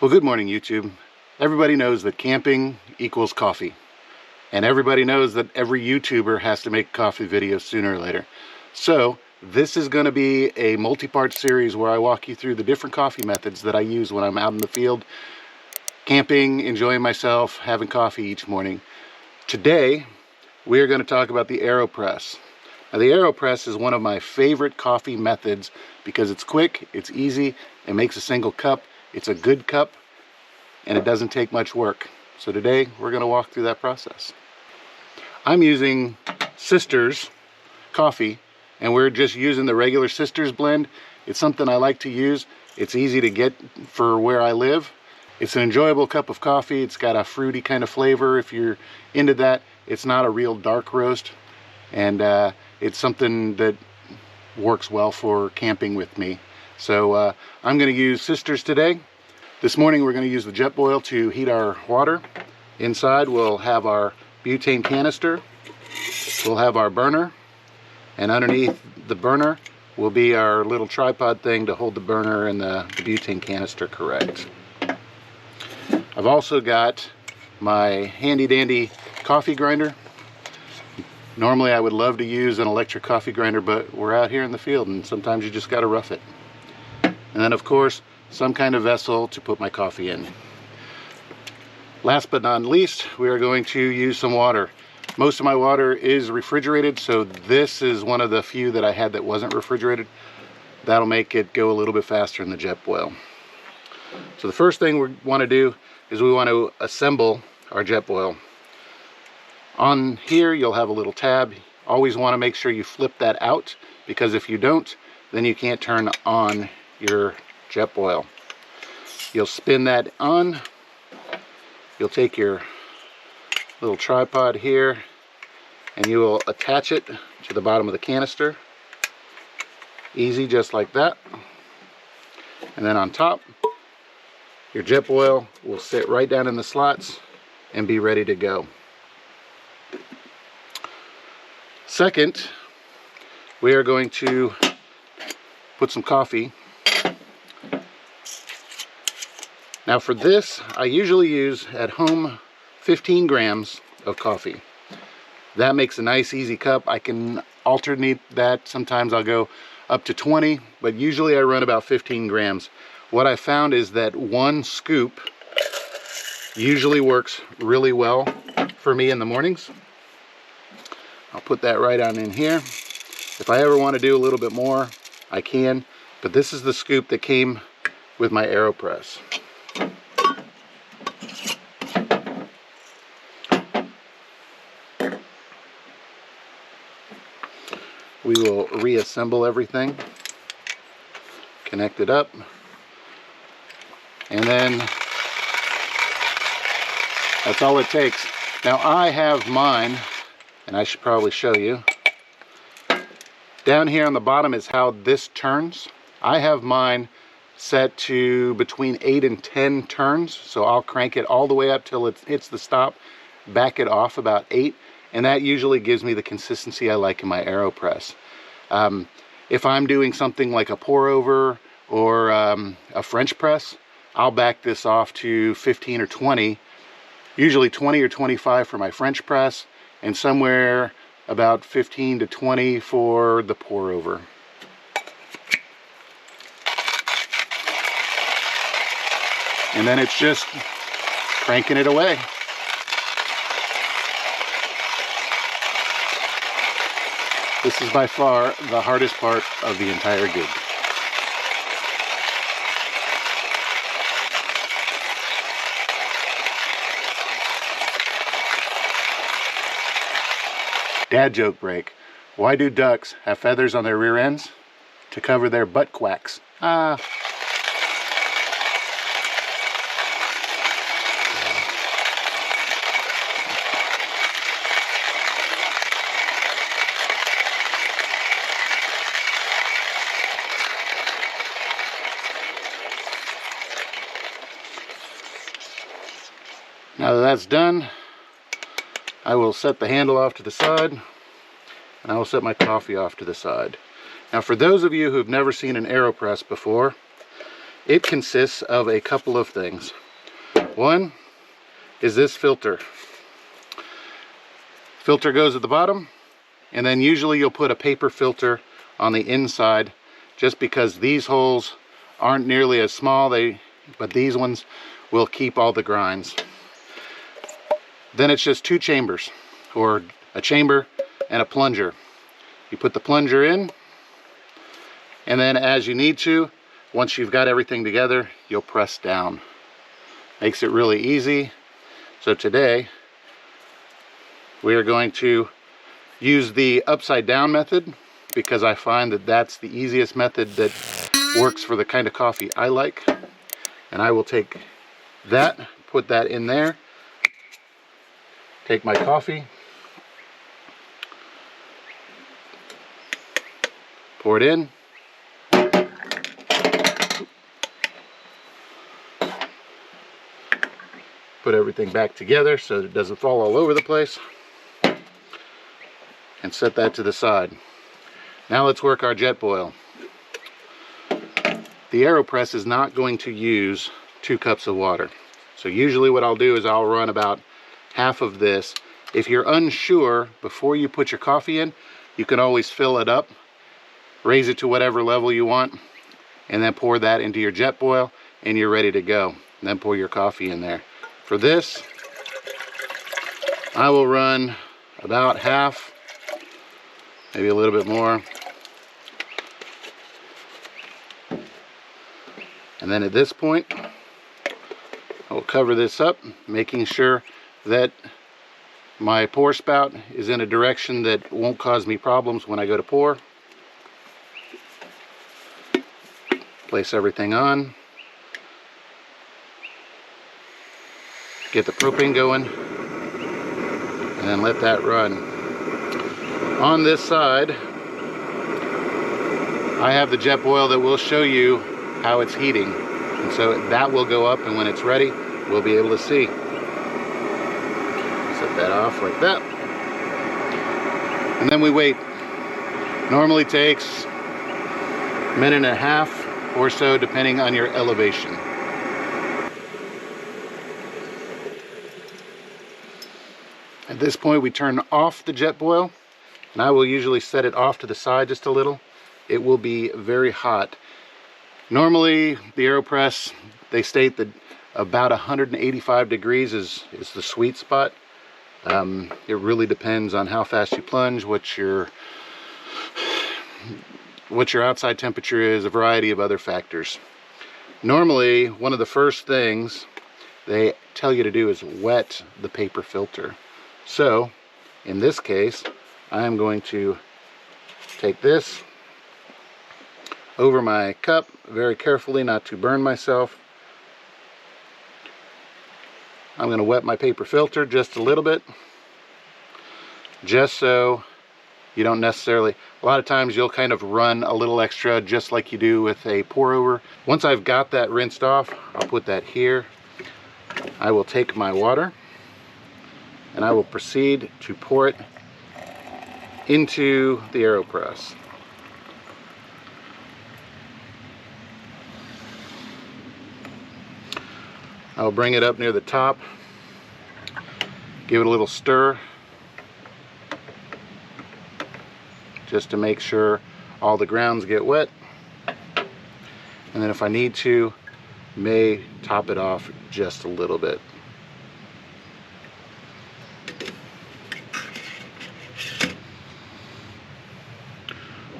Well, good morning, YouTube. Everybody knows that camping equals coffee. And everybody knows that every YouTuber has to make coffee videos sooner or later. So this is going to be a multi-part series where I walk you through the different coffee methods that I use when I'm out in the field, camping, enjoying myself, having coffee each morning. Today, we are going to talk about the Aeropress. Now, the Aeropress is one of my favorite coffee methods because it's quick, it's easy, it makes a single cup. It's a good cup, and it doesn't take much work. So today, we're going to walk through that process. I'm using Sisters coffee, and we're just using the regular Sisters blend. It's something I like to use. It's easy to get for where I live. It's an enjoyable cup of coffee. It's got a fruity kind of flavor if you're into that. It's not a real dark roast, and it's something that works well for camping with me. So I'm going to use Sisters today. This morning we're going to use the Jetboil to heat our water. Inside we'll have our butane canister. We'll have our burner. And underneath the burner will be our little tripod thing to hold the burner and the butane canister correct. I've also got my handy dandy coffee grinder. Normally I would love to use an electric coffee grinder, but we're out here in the field and sometimes you just got to rough it. And then, of course, some kind of vessel to put my coffee in. Last but not least, we are going to use some water. Most of my water is refrigerated, so this is one of the few that I had that wasn't refrigerated. That'll make it go a little bit faster in the Jetboil. So the first thing we want to do is we want to assemble our Jetboil. On here, you'll have a little tab. Always want to make sure you flip that out, because if you don't, then you can't turn on your Jetboil. You'll spin that on. You'll take your little tripod here and you will attach it to the bottom of the canister. Easy, just like that. And then on top, your Jetboil will sit right down in the slots and be ready to go. Second, we are going to put some coffee. Now for this, I usually use at home 15 grams of coffee. That makes a nice easy cup. I can alternate that. Sometimes I'll go up to 20, but usually I run about 15 grams. What I found is that one scoop usually works really well for me in the mornings. I'll put that right on in here. If I ever want to do a little bit more, I can, but this is the scoop that came with my Aeropress. We will reassemble everything, connect it up, and then that's all it takes. Now I have mine, and I should probably show you. Down here on the bottom is how this turns. I have mine set to between 8 and 10 turns, so I'll crank it all the way up till it hits the stop, back it off about 8, and that usually gives me the consistency I like in my Aeropress. If I'm doing something like a pour over or a French press, I'll back this off to 15 or 20, usually 20 or 25 for my French press, and somewhere about 15 to 20 for the pour over. And then it's just cranking it away. This is by far the hardest part of the entire gig. Dad joke break. Why do ducks have feathers on their rear ends? To cover their butt quacks. Ah. Now that that's done, I will set the handle off to the side, and I will set my coffee off to the side. Now for those of you who have never seen an Aeropress before, It consists of a couple of things. One is this filter. Filter goes at the bottom, and then usually you'll put a paper filter on the inside just because these holes aren't nearly as small, but these ones will keep all the grinds. Then it's just two chambers, or a chamber and a plunger. You put the plunger in, and then as you need to, once you've got everything together, you'll press down. Makes it really easy. So today we are going to use the upside down method because I find that that's the easiest method that works for the kind of coffee I like. And I will take that, put that in there, take my coffee, pour it in, put everything back together so that it doesn't fall all over the place, and set that to the side. Now let's work our Jetboil. The Aeropress is not going to use 2 cups of water. So usually what I'll do is I'll run about half of this. If you're unsure, before you put your coffee in, you can always fill it up, raise it to whatever level you want, and then pour that into your Jetboil, and you're ready to go. And then pour your coffee in there. For this, I will run about half, maybe a little bit more. And then at this point, I'll cover this up, making sure that my pour spout is in a direction that won't cause me problems when I go to pour. Place everything on. Get the propane going, and then let that run. On this side, I have the Jetboil that will show you how it's heating, and so that will go up, and when it's ready, we'll be able to see. Set that off like that, and then we wait. Normally takes a minute and a half or so, depending on your elevation. At this point, we turn off the Jetboil, and I will usually set it off to the side just a little. It will be very hot. Normally, the Aeropress, they state that about 185 degrees is the sweet spot. It really depends on how fast you plunge, what your outside temperature is, a variety of other factors. Normally, one of the first things they tell you to do is wet the paper filter. So, in this case, I am going to take this over my cup very carefully, not to burn myself. I'm going to wet my paper filter just a little bit, just so you don't necessarily, a lot of times you'll kind of run a little extra just like you do with a pour over. Once I've got that rinsed off, I'll put that here. I will take my water and I will proceed to pour it into the Aeropress. I'll bring it up near the top, give it a little stir, just to make sure all the grounds get wet. And then if I need to, may top it off just a little bit.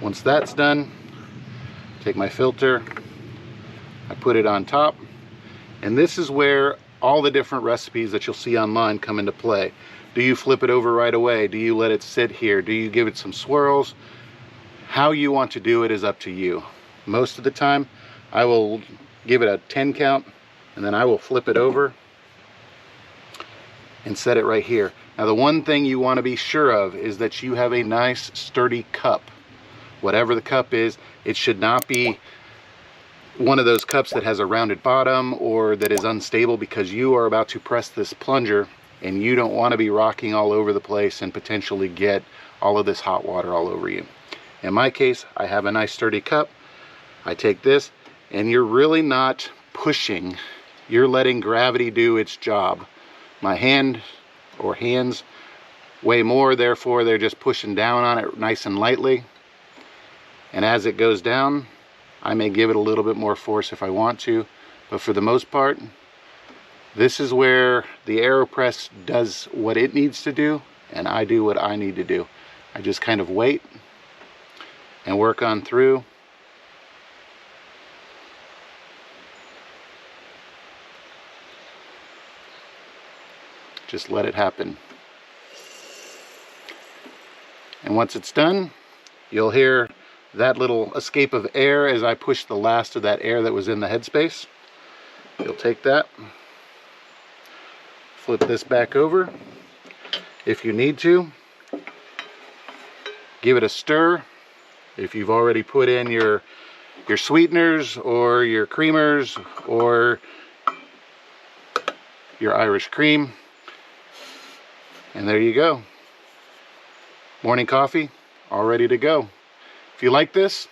Once that's done, take my filter, I put it on top, and this is where all the different recipes that you'll see online come into play. Do you flip it over right away? Do you let it sit here? Do you give it some swirls? How you want to do it is up to you. Most of the time, I will give it a 10 count, and then I will flip it over and set it right here. Now, the one thing you want to be sure of is that you have a nice sturdy cup. Whatever the cup is, it should not be one of those cups that has a rounded bottom or that is unstable, because you are about to press this plunger and you don't want to be rocking all over the place and potentially get all of this hot water all over you. In my case, I have a nice sturdy cup. I take this and you're really not pushing. You're letting gravity do its job. My hand or hands weigh more, therefore they're just pushing down on it nice and lightly. And as it goes down, I may give it a little bit more force if I want to, but for the most part, this is where the Aeropress does what it needs to do, and I do what I need to do. I just kind of wait and work on through. Just let it happen. And once it's done, you'll hear that little escape of air as I push the last of that air that was in the headspace. You'll take that, flip this back over. If you need to, give it a stir. If you've already put in your sweeteners or your creamers or your Irish cream. And there you go. Morning coffee, all ready to go. If you like this,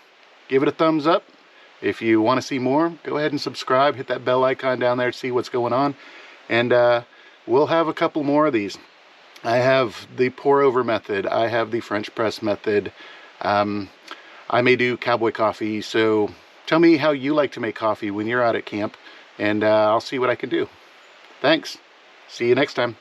give it a thumbs up. If you want to see more, go ahead and subscribe. Hit that bell icon down there to see what's going on. And we'll have a couple more of these. I have the pour over method. I have the French press method. I may do cowboy coffee. So tell me how you like to make coffee when you're out at camp, and I'll see what I can do. Thanks. See you next time.